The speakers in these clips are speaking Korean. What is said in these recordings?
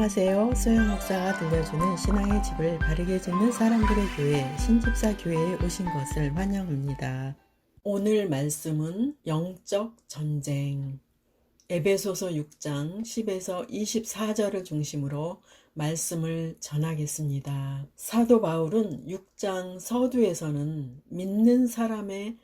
안녕하세요. 소영 목사가 들려주는 신앙의 집을 바르게 짓는 사람들의 교회 신집사 교회에 오신 것을 환영합니다. 오늘 말씀은 영적 전쟁, 에베소서 6장 10에서 24절을 중심으로 말씀을 전하겠습니다. 사도 바울은 6장 서두에서는 믿는 사람의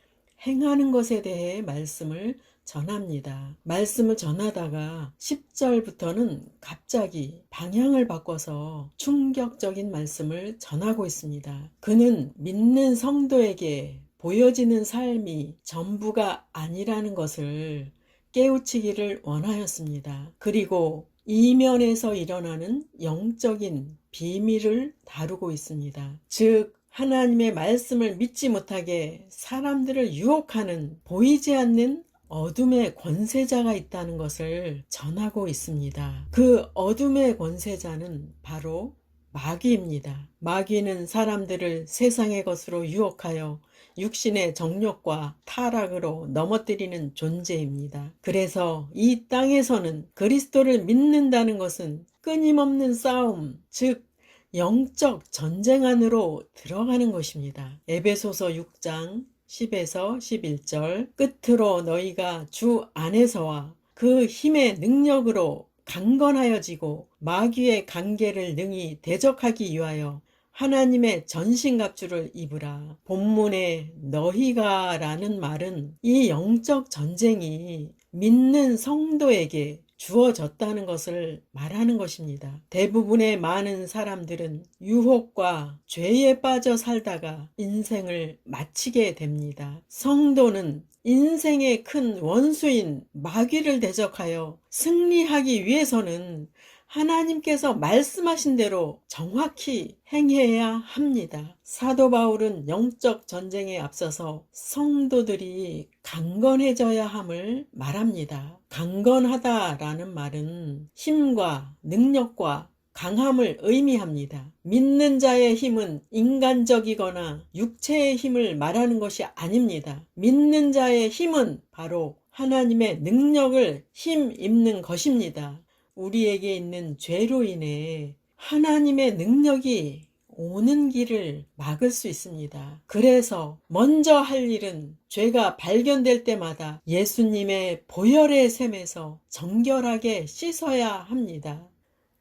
행하는 것에 대해 말씀을 전합니다. 말씀을 전하다가 10절부터는 갑자기 방향을 바꿔서 충격적인 말씀을 전하고 있습니다. 그는 믿는 성도에게 보여지는 삶이 전부가 아니라는 것을 깨우치기를 원하였습니다. 그리고 이면에서 일어나는 영적인 비밀을 다루고 있습니다. 즉 하나님의 말씀을 믿지 못하게 사람들을 유혹하는 보이지 않는 어둠의 권세자가 있다는 것을 전하고 있습니다. 그 어둠의 권세자는 바로 마귀입니다. 마귀는 사람들을 세상의 것으로 유혹하여 육신의 정욕과 타락으로 넘어뜨리는 존재입니다. 그래서 이 땅에서는 그리스도를 믿는다는 것은 끊임없는 싸움, 즉 영적 전쟁 안으로 들어가는 것입니다. 에베소서 6장 10에서 11절 끝으로 너희가 주 안에서와 그 힘의 능력으로 강건하여지고 마귀의 관계를 능히 대적하기 위하여 하나님의 전신갑주를 입으라. 본문에 너희가 라는 말은 이 영적 전쟁이 믿는 성도에게 주어졌다는 것을 말하는 것입니다. 대부분의 많은 사람들은 유혹과 죄에 빠져 살다가 인생을 마치게 됩니다. 성도는 인생의 큰 원수인 마귀를 대적하여 승리하기 위해서는 하나님께서 말씀하신 대로 정확히 행해야 합니다. 사도 바울은 영적 전쟁에 앞서서 성도들이 강건해져야 함을 말합니다. 강건하다라는 말은 힘과 능력과 강함을 의미합니다. 믿는 자의 힘은 인간적이거나 육체의 힘을 말하는 것이 아닙니다. 믿는 자의 힘은 바로 하나님의 능력을 힘입는 것입니다. 우리에게 있는 죄로 인해 하나님의 능력이 오는 길을 막을 수 있습니다. 그래서 먼저 할 일은 죄가 발견될 때마다 예수님의 보혈의 샘에서 정결하게 씻어야 합니다.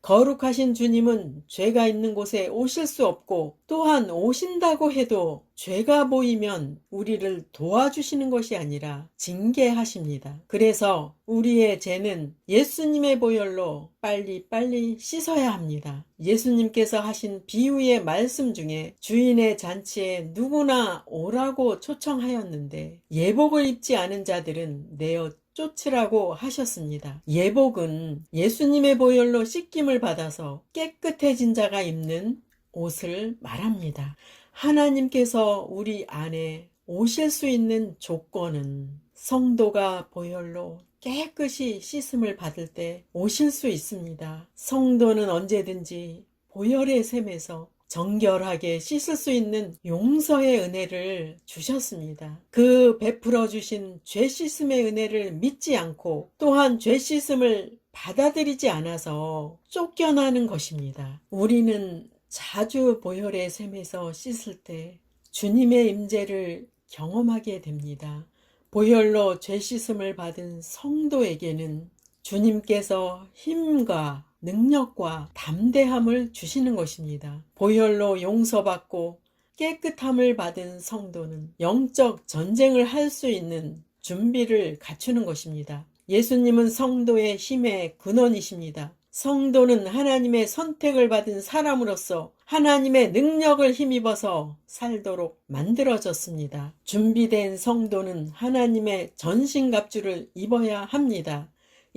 거룩하신 주님은 죄가 있는 곳에 오실 수 없고 또한 오신다고 해도 죄가 보이면 우리를 도와주시는 것이 아니라 징계하십니다. 그래서 우리의 죄는 예수님의 보혈로 빨리 씻어야 합니다. 예수님께서 하신 비유의 말씀 중에 주인의 잔치에 누구나 오라고 초청하였는데 예복을 입지 않은 자들은 내어 쫓으라고 하셨습니다. 예복은 예수님의 보혈로 씻김을 받아서 깨끗해진 자가 입는 옷을 말합니다. 하나님께서 우리 안에 오실 수 있는 조건은 성도가 보혈로 깨끗이 씻음을 받을 때 오실 수 있습니다. 성도는 언제든지 보혈의 샘에서 정결하게 씻을 수 있는 용서의 은혜를 주셨습니다. 그 베풀어 주신 죄 씻음의 은혜를 믿지 않고 또한 죄 씻음을 받아들이지 않아서 쫓겨나는 것입니다. 우리는 자주 보혈의 샘에서 씻을 때 주님의 임재를 경험하게 됩니다. 보혈로 죄 씻음을 받은 성도에게는 주님께서 힘과 능력과 담대함을 주시는 것입니다. 보혈로 용서받고 깨끗함을 받은 성도는 영적 전쟁을 할 수 있는 준비를 갖추는 것입니다. 예수님은 성도의 힘의 근원이십니다. 성도는 하나님의 선택을 받은 사람으로서 하나님의 능력을 힘입어서 살도록 만들어졌습니다. 준비된 성도는 하나님의 전신갑주를 입어야 합니다.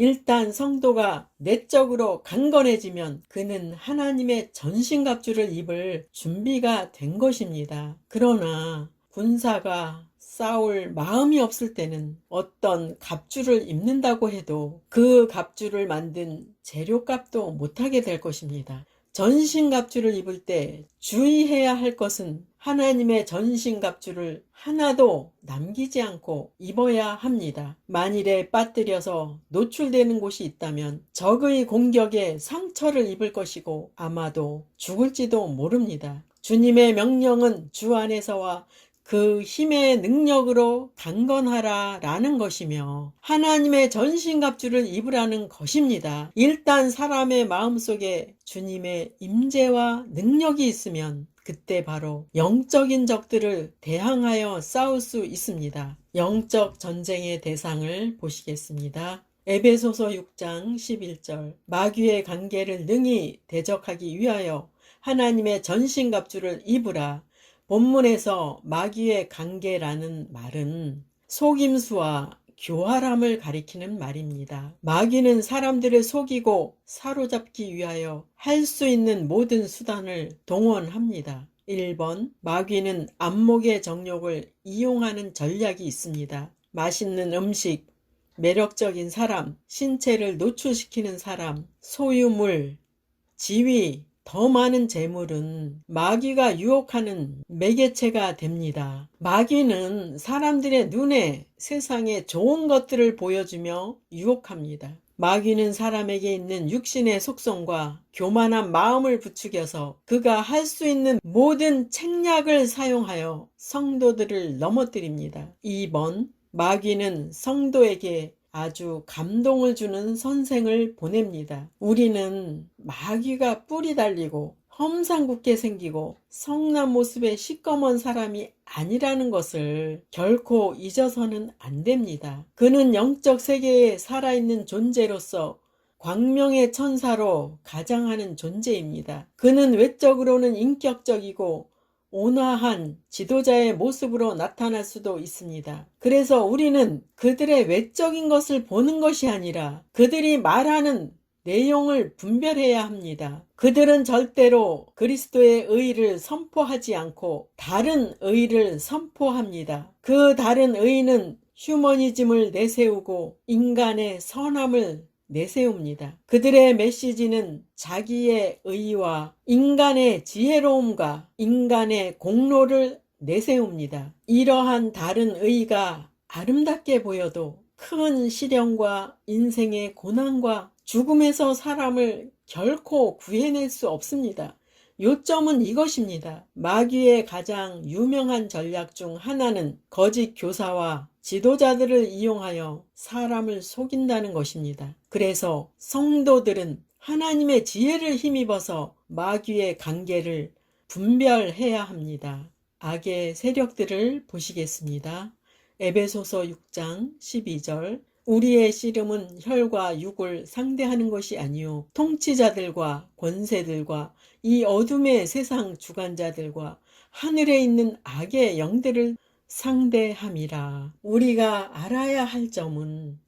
일단 성도가 내적으로 강건해지면 그는 하나님의 전신갑주를 입을 준비가 된 것입니다. 그러나 군사가 싸울 마음이 없을 때는 어떤 갑주를 입는다고 해도 그 갑주를 만든 재료값도 못하게 될 것입니다. 전신갑주를 입을 때 주의해야 할 것은 하나님의 전신갑주를 하나도 남기지 않고 입어야 합니다. 만일에 빠뜨려서 노출되는 곳이 있다면 적의 공격에 상처를 입을 것이고 아마도 죽을지도 모릅니다. 주님의 명령은 주 안에서와 그 힘의 능력으로 강건하라 라는 것이며 하나님의 전신갑주를 입으라는 것입니다. 일단 사람의 마음속에 주님의 임재와 능력이 있으면 그때 바로 영적인 적들을 대항하여 싸울 수 있습니다. 영적 전쟁의 대상을 보시겠습니다. 에베소서 6장 11절 마귀의 관계를 능히 대적하기 위하여 하나님의 전신갑주를 입으라. 본문에서 마귀의 관계라는 말은 속임수와 교활함을 가리키는 말입니다. 마귀는 사람들을 속이고 사로잡기 위하여 할 수 있는 모든 수단을 동원합니다. 1번 마귀는 안목의 정욕을 이용하는 전략이 있습니다. 맛있는 음식, 매력적인 사람, 신체를 노출시키는 사람, 소유물, 지위, 더 많은 재물은 마귀가 유혹하는 매개체가 됩니다. 마귀는 사람들의 눈에 세상에 좋은 것들을 보여주며 유혹합니다. 마귀는 사람에게 있는 육신의 속성과 교만한 마음을 부추겨서 그가 할 수 있는 모든 책략을 사용하여 성도들을 넘어뜨립니다. 2번 마귀는 성도에게 아주 감동을 주는 선생을 보냅니다. 우리는 마귀가 뿔이 달리고 험상궂게 생기고 성난 모습의 시꺼먼 사람이 아니라는 것을 결코 잊어서는 안 됩니다. 그는 영적 세계에 살아있는 존재로서 광명의 천사로 가장하는 존재입니다. 그는 외적으로는 인격적이고 온화한 지도자의 모습으로 나타날 수도 있습니다. 그래서 우리는 그들의 외적인 것을 보는 것이 아니라 그들이 말하는 내용을 분별해야 합니다. 그들은 절대로 그리스도의 의를 선포하지 않고 다른 의를 선포합니다. 그 다른 의는 휴머니즘을 내세우고 인간의 선함을 내세웁니다. 그들의 메시지는 자기의 의와 인간의 지혜로움과 인간의 공로를 내세웁니다. 이러한 다른 의가 아름답게 보여도 큰 시련과 인생의 고난과 죽음에서 사람을 결코 구해낼 수 없습니다. 요점은 이것입니다. 마귀의 가장 유명한 전략 중 하나는 거짓 교사와 지도자들을 이용하여 사람을 속인다는 것입니다. 그래서 성도들은 하나님의 지혜를 힘입어서 마귀의 관계를 분별해야 합니다. 악의 세력들을 보시겠습니다. 에베소서 6장 12절 우리의 씨름은 혈과 육을 상대하는 것이 아니요 통치자들과 권세들과 이 어둠의 세상 주관자들과 하늘에 있는 악의 영들을 상대함이라. 우리가 알아야 할 점은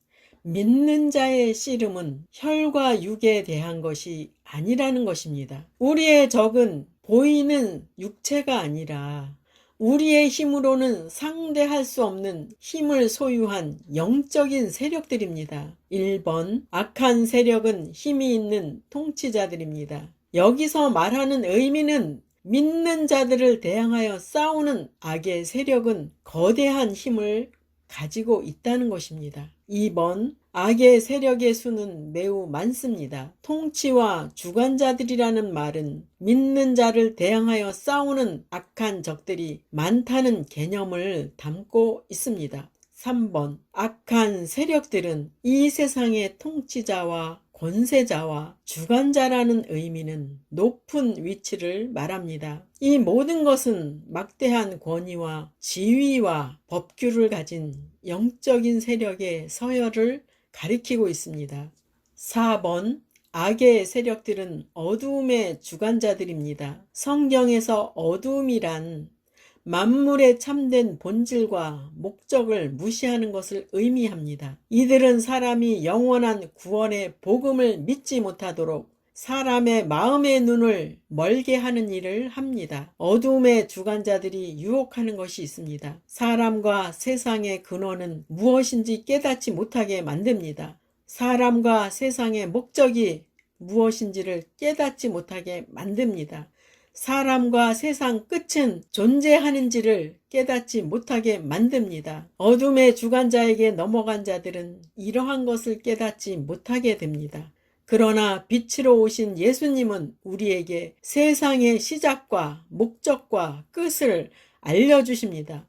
믿는 자의 씨름은 혈과 육에 대한 것이 아니라는 것입니다. 우리의 적은 보이는 육체가 아니라 우리의 힘으로는 상대할 수 없는 힘을 소유한 영적인 세력들입니다. 1번 악한 세력은 힘이 있는 통치자들입니다. 여기서 말하는 의미는 믿는 자들을 대항하여 싸우는 악의 세력은 거대한 힘을 가지고 있다는 것입니다. 2번 악의 세력의 수는 매우 많습니다. 통치와 주관자들이라는 말은 믿는 자를 대항하여 싸우는 악한 적들이 많다는 개념을 담고 있습니다. 3번 악한 세력들은 이 세상의 통치자와 권세자와 주관자라는 의미는 높은 위치를 말합니다. 이 모든 것은 막대한 권위와 지위와 법규를 가진 영적인 세력의 서열을 가리키고 있습니다. 4번 악의 세력들은 어두움의 주관자들입니다. 성경에서 어두움이란 만물의 참된 본질과 목적을 무시하는 것을 의미합니다. 이들은 사람이 영원한 구원의 복음을 믿지 못하도록 사람의 마음의 눈을 멀게 하는 일을 합니다. 어두움의 주관자들이 유혹하는 것이 있습니다. 사람과 세상의 근원은 무엇인지 깨닫지 못하게 만듭니다. 사람과 세상의 목적이 무엇인지를 깨닫지 못하게 만듭니다. 사람과 세상 끝은 존재하는지를 깨닫지 못하게 만듭니다. 어둠의 주관자에게 넘어간 자들은 이러한 것을 깨닫지 못하게 됩니다. 그러나 빛으로 오신 예수님은 우리에게 세상의 시작과 목적과 끝을 알려주십니다.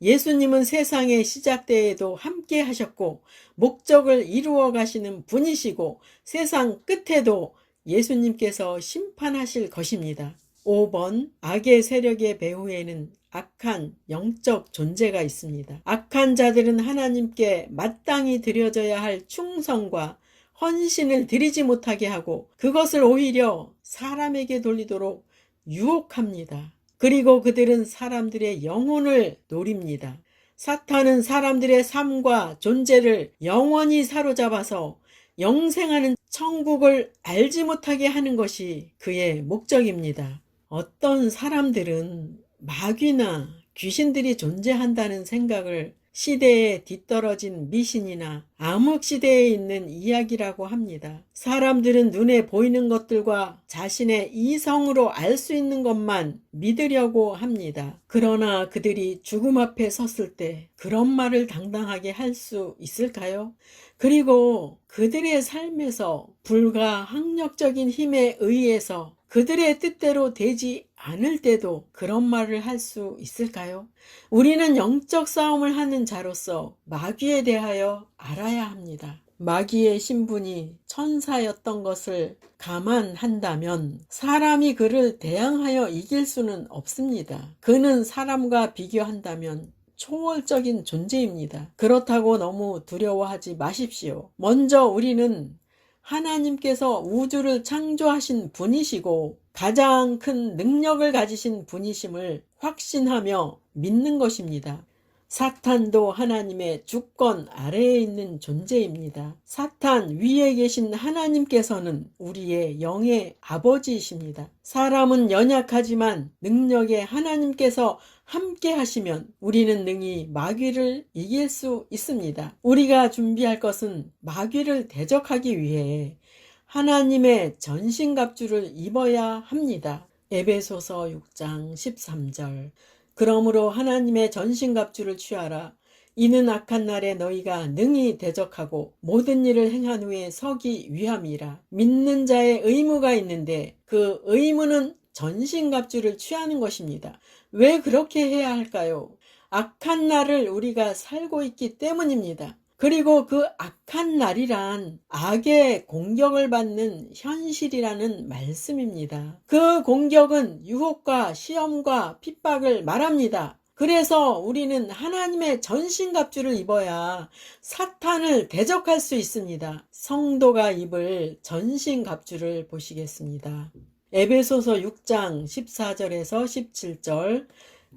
예수님은 세상의 시작 때에도 함께 하셨고 목적을 이루어 가시는 분이시고 세상 끝에도 예수님께서 심판하실 것입니다. 5번, 악의 세력의 배후에는 악한 영적 존재가 있습니다. 악한 자들은 하나님께 마땅히 드려져야 할 충성과 헌신을 드리지 못하게 하고 그것을 오히려 사람에게 돌리도록 유혹합니다. 그리고 그들은 사람들의 영혼을 노립니다. 사탄은 사람들의 삶과 존재를 영원히 사로잡아서 영생하는 천국을 알지 못하게 하는 것이 그의 목적입니다. 어떤 사람들은 마귀나 귀신들이 존재한다는 생각을 시대에 뒤떨어진 미신이나 암흑시대에 있는 이야기라고 합니다. 사람들은 눈에 보이는 것들과 자신의 이성으로 알 수 있는 것만 믿으려고 합니다. 그러나 그들이 죽음 앞에 섰을 때 그런 말을 당당하게 할 수 있을까요? 그리고 그들의 삶에서 불가항력적인 힘에 의해서 그들의 뜻대로 되지 않을 때도 그런 말을 할 수 있을까요? 우리는 영적 싸움을 하는 자로서 마귀에 대하여 알아야 합니다. 마귀의 신분이 천사였던 것을 감안한다면 사람이 그를 대항하여 이길 수는 없습니다. 그는 사람과 비교한다면 초월적인 존재입니다. 그렇다고 너무 두려워하지 마십시오. 먼저 우리는 하나님께서 우주를 창조하신 분이시고 가장 큰 능력을 가지신 분이심을 확신하며 믿는 것입니다. 사탄도 하나님의 주권 아래에 있는 존재입니다. 사탄 위에 계신 하나님께서는 우리의 영의 아버지이십니다. 사람은 연약하지만 능력의 하나님께서 함께 하시면 우리는 능히 마귀를 이길 수 있습니다. 우리가 준비할 것은 마귀를 대적하기 위해 하나님의 전신갑주를 입어야 합니다. 에베소서 6장 13절. 그러므로 하나님의 전신갑주를 취하라. 이는 악한 날에 너희가 능히 대적하고 모든 일을 행한 후에 서기 위함이라. 믿는 자의 의무가 있는데 그 의무는 전신갑주를 취하는 것입니다. 왜 그렇게 해야 할까요? 악한 날을 우리가 살고 있기 때문입니다. 그리고 그 악한 날이란 악의 공격을 받는 현실이라는 말씀입니다. 그 공격은 유혹과 시험과 핍박을 말합니다. 그래서 우리는 하나님의 전신갑주를 입어야 사탄을 대적할 수 있습니다. 성도가 입을 전신갑주를 보시겠습니다. 에베소서 6장 14절에서 17절.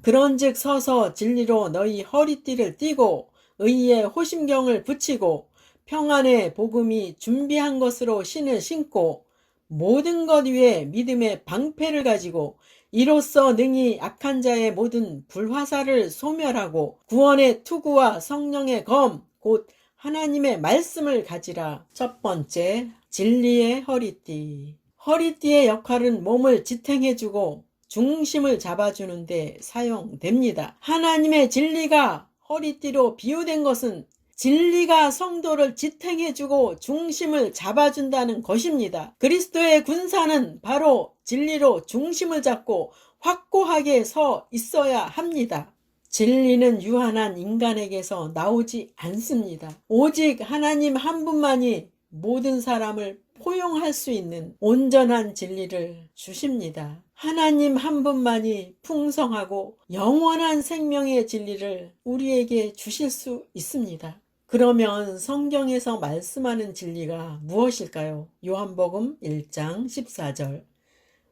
그런즉 서서 진리로 너희 허리띠를 띠고 의의 호심경을 붙이고 평안의 복음이 준비한 것으로 신을 신고 모든 것 위에 믿음의 방패를 가지고 이로써 능히 악한 자의 모든 불화살을 소멸하고 구원의 투구와 성령의 검 곧 하나님의 말씀을 가지라. 첫 번째, 진리의 허리띠. 허리띠의 역할은 몸을 지탱해주고 중심을 잡아주는 데 사용됩니다. 하나님의 진리가 허리띠로 비유된 것은 진리가 성도를 지탱해주고 중심을 잡아준다는 것입니다. 그리스도의 군사는 바로 진리로 중심을 잡고 확고하게 서 있어야 합니다. 진리는 유한한 인간에게서 나오지 않습니다. 오직 하나님 한 분만이 모든 사람을 포용할 수 있는 온전한 진리를 주십니다. 하나님 한 분만이 풍성하고 영원한 생명의 진리를 우리에게 주실 수 있습니다. 그러면 성경에서 말씀하는 진리가 무엇일까요? 요한복음 1장 14절.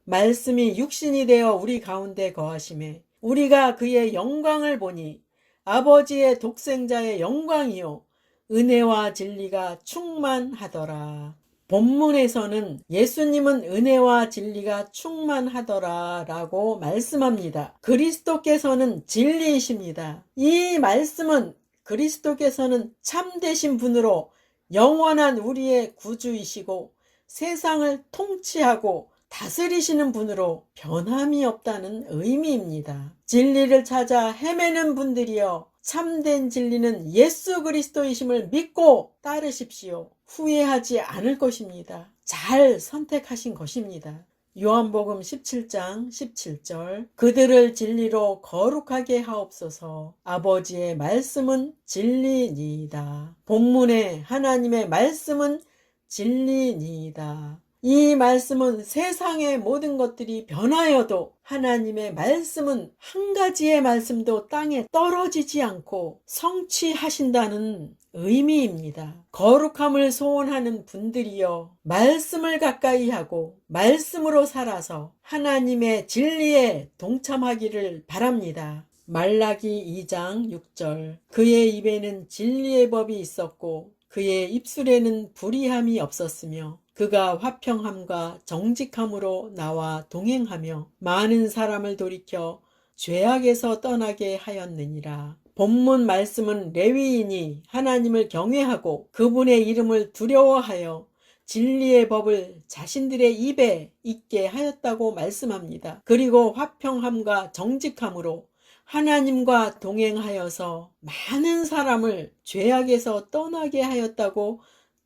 말씀이 육신이 되어 우리 가운데 거하심에 우리가 그의 영광을 보니 아버지의 독생자의 영광이요 은혜와 진리가 충만하더라. 본문에서는 예수님은 은혜와 진리가 충만하더라 라고 말씀합니다. 그리스도께서는 진리이십니다. 이 말씀은 그리스도께서는 참되신 분으로 영원한 우리의 구주이시고 세상을 통치하고 다스리시는 분으로 변함이 없다는 의미입니다. 진리를 찾아 헤매는 분들이여 참된 진리는 예수 그리스도이심을 믿고 따르십시오. 후회하지 않을 것입니다. 잘 선택하신 것입니다. 요한복음 17장 17절 그들을 진리로 거룩하게 하옵소서. 아버지의 말씀은 진리니이다. 본문의 하나님의 말씀은 진리니이다. 이 말씀은 세상의 모든 것들이 변하여도 하나님의 말씀은 한 가지의 말씀도 땅에 떨어지지 않고 성취하신다는 의미입니다. 거룩함을 소원하는 분들이여 말씀을 가까이 하고 말씀으로 살아서 하나님의 진리에 동참하기를 바랍니다. 말라기 2장 6절 그의 입에는 진리의 법이 있었고 그의 입술에는 불의함이 없었으며 그가 화평함과 정직함으로 나와 동행하며 많은 사람을 돌이켜 죄악에서 떠나게 하였느니라. 본문 말씀은 레위인이 하나님을 경외하고 그분의 이름을 두려워하여 진리의 법을 자신들의 입에 있게 하였다고 말씀합니다. 그리고 화평함과 정직함으로 하나님과 동행하여서 많은 사람을 죄악에서 떠나게 하였다고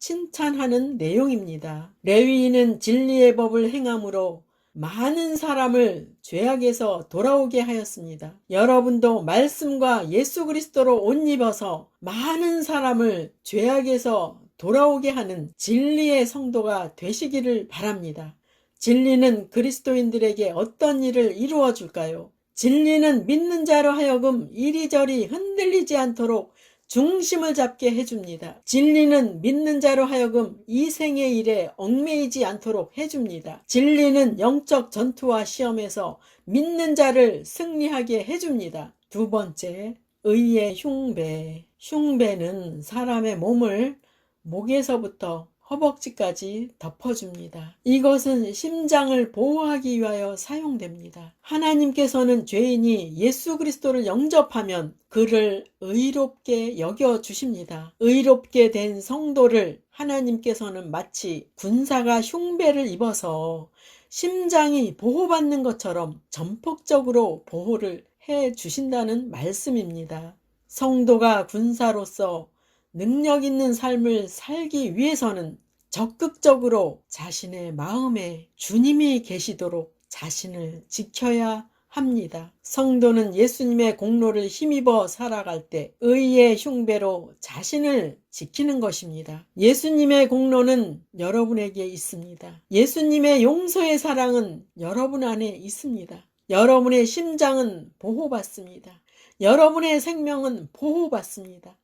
칭찬하는 내용입니다. 레위인은 진리의 법을 행함으로 많은 사람을 죄악에서 돌아오게 하였습니다. 여러분도 말씀과 예수 그리스도로 옷 입어서 많은 사람을 죄악에서 돌아오게 하는 진리의 성도가 되시기를 바랍니다. 진리는 그리스도인들에게 어떤 일을 이루어 줄까요? 진리는 믿는 자로 하여금 이리저리 흔들리지 않도록 중심을 잡게 해줍니다. 진리는 믿는 자로 하여금 이 생의 일에 얽매이지 않도록 해줍니다. 진리는 영적 전투와 시험에서 믿는 자를 승리하게 해줍니다. 두 번째, 의의 흉배. 흉배는 사람의 몸을 목에서부터 허벅지까지 덮어줍니다. 이것은 심장을 보호하기 위하여 사용됩니다. 하나님께서는 죄인이 예수 그리스도를 영접하면 그를 의롭게 여겨주십니다. 의롭게 된 성도를 하나님께서는 마치 군사가 흉배를 입어서 심장이 보호받는 것처럼 전폭적으로 보호를 해주신다는 말씀입니다. 성도가 군사로서 능력 있는 삶을 살기 위해서는 적극적으로 자신의 마음에 주님이 계시도록 자신을 지켜야 합니다. 성도는 예수님의 공로를 힘입어 살아갈 때 의의 흉배로 자신을 지키는 것입니다. 예수님의 공로는 여러분에게 있습니다. 예수님의 용서의 사랑은 여러분 안에 있습니다. 여러분의 심장은 보호받습니다. 여러분의 생명은 보호받습니다.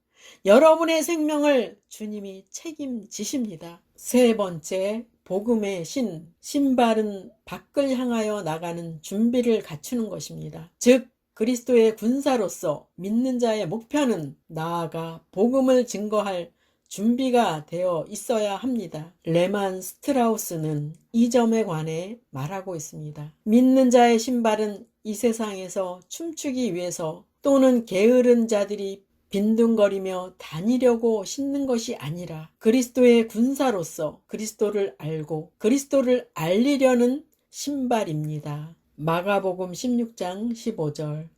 여러분의 생명을 주님이 책임지십니다. 세 번째, 복음의 신발은 밖을 향하여 나가는 준비를 갖추는 것입니다. 즉 그리스도의 군사로서 믿는 자의 목표는 나아가 복음을 증거할 준비가 되어 있어야 합니다. 레만 스트라우스는 이 점에 관해 말하고 있습니다. 믿는 자의 신발은 이 세상에서 춤추기 위해서 또는 게으른 자들이 빈둥거리며 다니려고 신는 것이 아니라 그리스도의 군사로서 그리스도를 알고 그리스도를 알리려는 신발입니다. 마가복음 16장 15절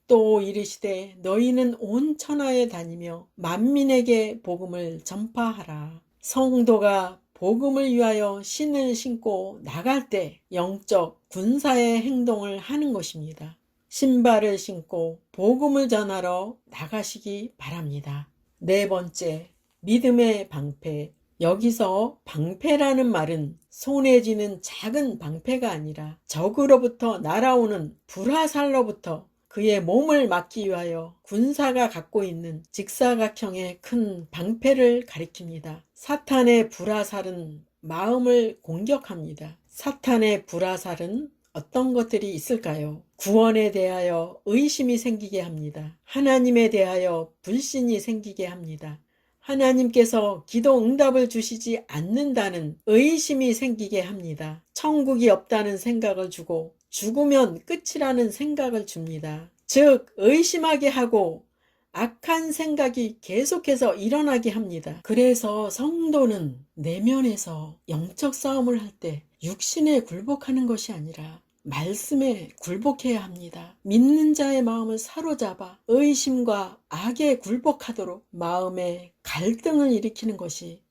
또 이르시되 너희는 온 천하에 다니며 만민에게 복음을 전파하라. 성도가 복음을 위하여 신을 신고 나갈 때 영적 군사의 행동을 하는 것입니다. 신발을 신고 복음을 전하러 나가시기 바랍니다. 네 번째, 믿음의 방패. 여기서 방패라는 말은 손에 쥐는 작은 방패가 아니라 적으로부터 날아오는 불화살로부터 그의 몸을 막기 위하여 군사가 갖고 있는 직사각형의 큰 방패를 가리킵니다. 사탄의 불화살은 마음을 공격합니다. 사탄의 불화살은 어떤 것들이 있을까요? 구원에 대하여 의심이 생기게 합니다. 하나님에 대하여 불신이 생기게 합니다. 하나님께서 기도 응답을 주시지 않는다는 의심이 생기게 합니다. 천국이 없다는 생각을 주고 죽으면 끝이라는 생각을 줍니다. 즉 의심하게 하고 악한 생각이 계속해서 일어나게 합니다. 그래서 성도는 내면에서 영적 싸움을 할 때 육신에 굴복하는 것이 아니라 말씀에 굴복해야 합니다. 믿는 자의 마음을 사로잡아 의심과 악에 굴복하도록 마음에 갈등을 일으키는 것이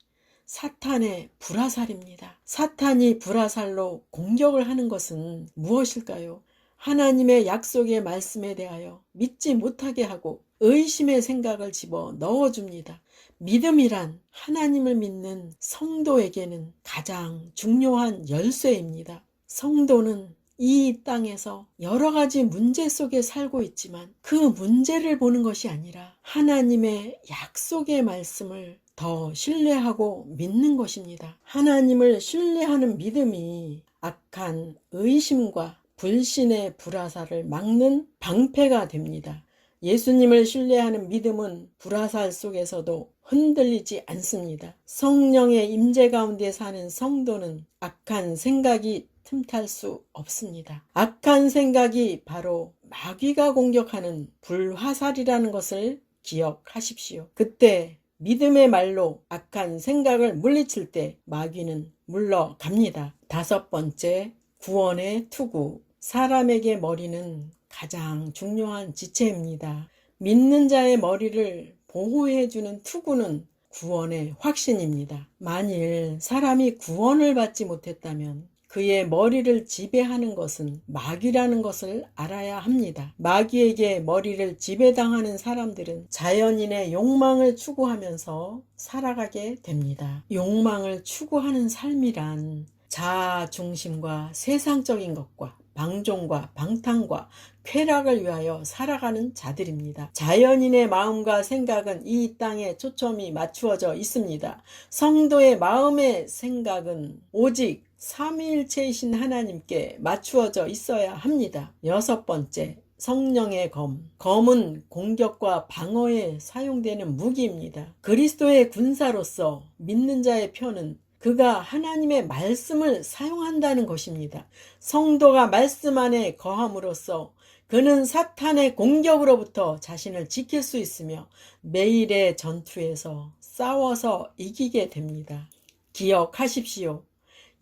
사탄의 불화살입니다. 사탄이 불화살로 공격을 하는 것은 무엇일까요? 하나님의 약속의 말씀에 대하여 믿지 못하게 하고 의심의 생각을 집어 넣어줍니다. 믿음이란 하나님을 믿는 성도에게는 가장 중요한 열쇠입니다. 성도는 이 땅에서 여러 가지 문제 속에 살고 있지만 그 문제를 보는 것이 아니라 하나님의 약속의 말씀을 더 신뢰하고 믿는 것입니다. 하나님을 신뢰하는 믿음이 악한 의심과 불신의 불화살을 막는 방패가 됩니다. 예수님을 신뢰하는 믿음은 불화살 속에서도 흔들리지 않습니다. 성령의 임재 가운데 사는 성도는 악한 생각이 틈탈 수 없습니다. 악한 생각이 바로 마귀가 공격하는 불화살이라는 것을 기억하십시오. 그때 믿음의 말로 악한 생각을 물리칠 때 마귀는 물러갑니다. 5번째, 구원의 투구. 사람에게 머리는 가장 중요한 지체입니다. 믿는 자의 머리를 보호해주는 투구는 구원의 확신입니다. 만일 사람이 구원을 받지 못했다면 그의 머리를 지배하는 것은 마귀라는 것을 알아야 합니다. 마귀에게 머리를 지배당하는 사람들은 자연인의 욕망을 추구하면서 살아가게 됩니다. 욕망을 추구하는 삶이란 자아 중심과 세상적인 것과 방종과 방탕과 쾌락을 위하여 살아가는 자들입니다. 자연인의 마음과 생각은 이 땅에 초점이 맞추어져 있습니다. 성도의 마음의 생각은 오직 삼위일체이신 하나님께 맞추어져 있어야 합니다. 6번째, 성령의 검. 검은 공격과 방어에 사용되는 무기입니다. 그리스도의 군사로서 믿는 자의 표는 그가 하나님의 말씀을 사용한다는 것입니다. 성도가 말씀 안에 거함으로써 그는 사탄의 공격으로부터 자신을 지킬 수 있으며 매일의 전투에서 싸워서 이기게 됩니다. 기억하십시오.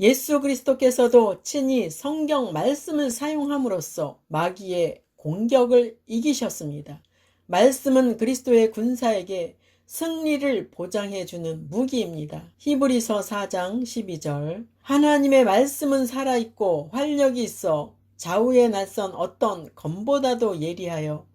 예수 그리스도께서도 친히 성경 말씀을 사용함으로써 마귀의 공격을 이기셨습니다. 말씀은 그리스도의 군사에게 승리를 보장해주는 무기입니다. 히브리서 4장 12절. 하나님의 말씀은 살아있고 활력이 있어 좌우에 낯선 어떤 검보다도 예리하여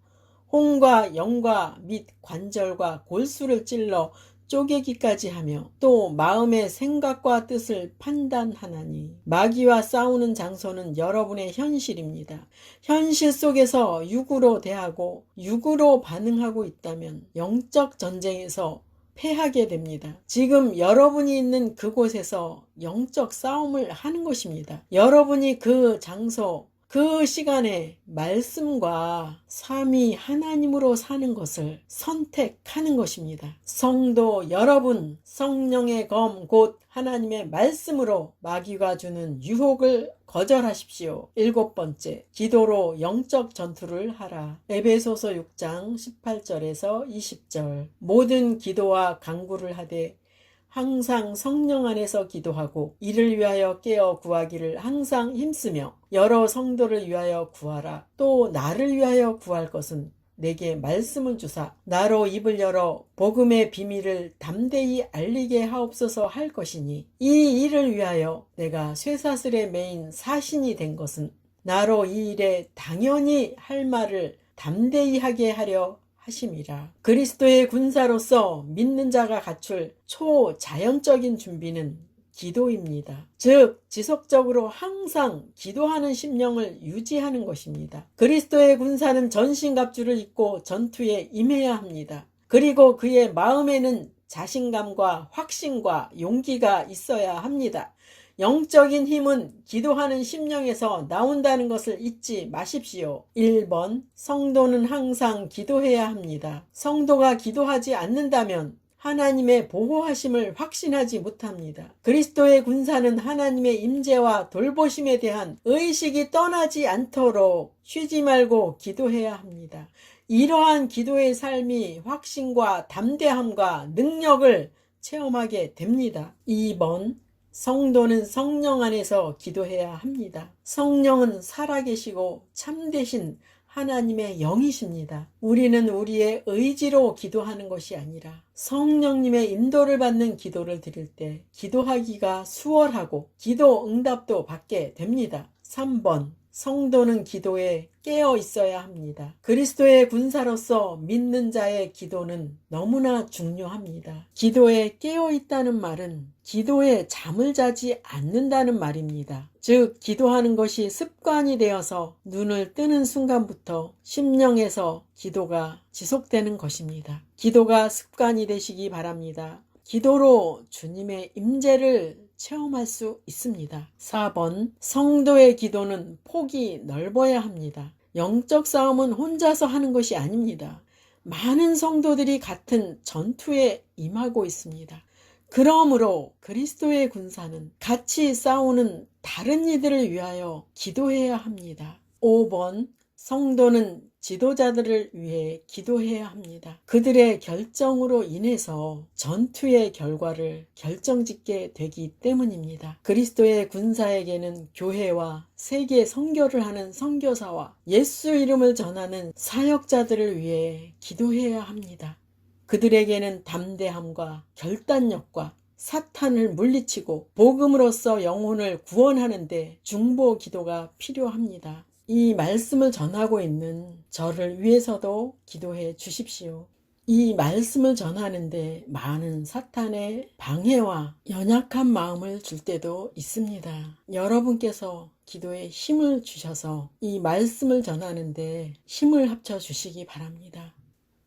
홍과 영과 및 관절과 골수를 찔러 쪼개기까지 하며 또 마음의 생각과 뜻을 판단하나니. 마귀와 싸우는 장소는 여러분의 현실입니다. 현실 속에서 육으로 대하고 육으로 반응하고 있다면 영적 전쟁에서 패하게 됩니다. 지금 여러분이 있는 그곳에서 영적 싸움을 하는 것입니다. 여러분이 그 장소, 그 시간에 말씀과 삼위 하나님으로 사는 것을 선택하는 것입니다. 성도 여러분, 성령의 검 곧 하나님의 말씀으로 마귀가 주는 유혹을 거절하십시오. 7번째, 기도로 영적 전투를 하라. 에베소서 6장 18절에서 20절. 모든 기도와 간구를 하되 항상 성령 안에서 기도하고 이를 위하여 깨어 구하기를 항상 힘쓰며 여러 성도를 위하여 구하라. 또 나를 위하여 구할 것은 내게 말씀을 주사 나로 입을 열어 복음의 비밀을 담대히 알리게 하옵소서 할 것이니 이 일을 위하여 내가 쇠사슬에 매인 사신이 된 것은 나로 이 일에 당연히 할 말을 담대히 하게 하려 하심이라. 그리스도의 군사로서 믿는 자가 갖출 초자연적인 준비는 기도입니다. 즉 지속적으로 항상 기도하는 심령을 유지하는 것입니다. 그리스도의 군사는 전신갑주를 입고 전투에 임해야 합니다. 그리고 그의 마음에는 자신감과 확신과 용기가 있어야 합니다. 영적인 힘은 기도하는 심령에서 나온다는 것을 잊지 마십시오. 1번, 성도는 항상 기도해야 합니다. 성도가 기도하지 않는다면 하나님의 보호하심을 확신하지 못합니다. 그리스도의 군사는 하나님의 임재와 돌보심에 대한 의식이 떠나지 않도록 쉬지 말고 기도해야 합니다. 이러한 기도의 삶이 확신과 담대함과 능력을 체험하게 됩니다. 2번, 성도는 성령 안에서 기도해야 합니다. 성령은 살아계시고 참되신 하나님의 영이십니다. 우리는 우리의 의지로 기도하는 것이 아니라 성령님의 인도를 받는 기도를 드릴 때 기도하기가 수월하고 기도 응답도 받게 됩니다. 3번, 성도는 기도에 깨어 있어야 합니다. 그리스도의 군사로서 믿는 자의 기도는 너무나 중요합니다. 기도에 깨어 있다는 말은 기도에 잠을 자지 않는다는 말입니다. 즉, 기도하는 것이 습관이 되어서 눈을 뜨는 순간부터 심령에서 기도가 지속되는 것입니다. 기도가 습관이 되시기 바랍니다. 기도로 주님의 임재를 체험할 수 있습니다. 4번, 성도의 기도는 폭이 넓어야 합니다. 영적 싸움은 혼자서 하는 것이 아닙니다. 많은 성도들이 같은 전투에 임하고 있습니다. 그러므로 그리스도의 군사는 같이 싸우는 다른 이들을 위하여 기도해야 합니다. 5번, 성도는 지도자들을 위해 기도해야 합니다. 그들의 결정으로 인해서 전투의 결과를 결정짓게 되기 때문입니다. 그리스도의 군사에게는 교회와 세계 선교를 하는 선교사와 예수 이름을 전하는 사역자들을 위해 기도해야 합니다. 그들에게는 담대함과 결단력과 사탄을 물리치고 복음으로써 영혼을 구원하는 데 중보 기도가 필요합니다. 이 말씀을 전하고 있는 저를 위해서도 기도해 주십시오. 이 말씀을 전하는데 많은 사탄의 방해와 연약한 마음을 줄 때도 있습니다. 여러분께서 기도에 힘을 주셔서 이 말씀을 전하는데 힘을 합쳐 주시기 바랍니다.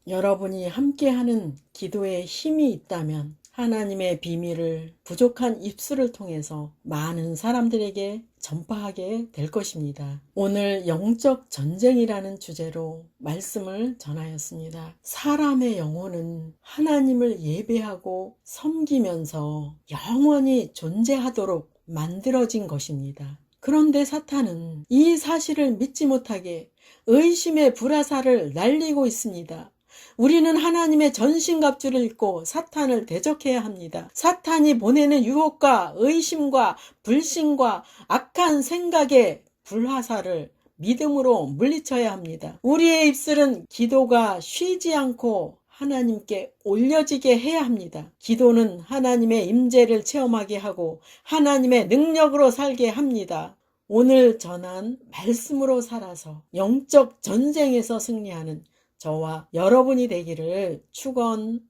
여러분이 함께하는 기도에 힘이 있다면 하나님의 비밀을 부족한 입술을 통해서 많은 사람들에게 전파하게 될 것입니다. 오늘 영적 전쟁이라는 주제로 말씀을 전하였습니다. 사람의 영혼은 하나님을 예배하고 섬기면서 영원히 존재하도록 만들어진 것입니다. 그런데 사탄은 이 사실을 믿지 못하게 의심의 불화살을 날리고 있습니다. 우리는 하나님의 전신갑주를 입고 사탄을 대적해야 합니다. 사탄이 보내는 유혹과 의심과 불신과 악한 생각의 불화살을 믿음으로 물리쳐야 합니다. 우리의 입술은 기도가 쉬지 않고 하나님께 올려지게 해야 합니다. 기도는 하나님의 임재를 체험하게 하고 하나님의 능력으로 살게 합니다. 오늘 전한 말씀으로 살아서 영적 전쟁에서 승리하는 저와 여러분이 되기를 축원합니다.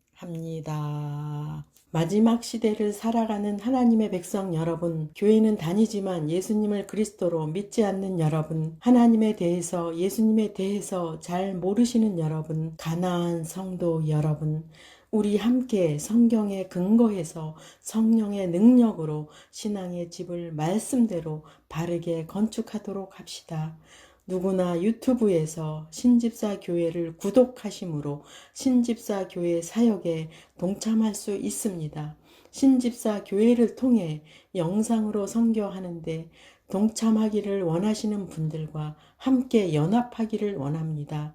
마지막 시대를 살아가는 하나님의 백성 여러분, 교회는 다니지만 예수님을 그리스도로 믿지 않는 여러분, 하나님에 대해서 예수님에 대해서 잘 모르시는 여러분, 가나안 성도 여러분, 우리 함께 성경에 근거해서 성령의 능력으로 신앙의 집을 말씀대로 바르게 건축하도록 합시다. 누구나 유튜브에서 신집사 교회를 구독하심으로 신집사 교회 사역에 동참할 수 있습니다. 신집사 교회를 통해 영상으로 선교하는데 동참하기를 원하시는 분들과 함께 연합하기를 원합니다.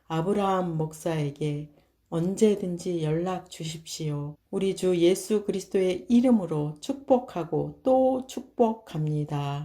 아브라함 목사에게 언제든지 연락 주십시오. 우리 주 예수 그리스도의 이름으로 축복하고 또 축복합니다.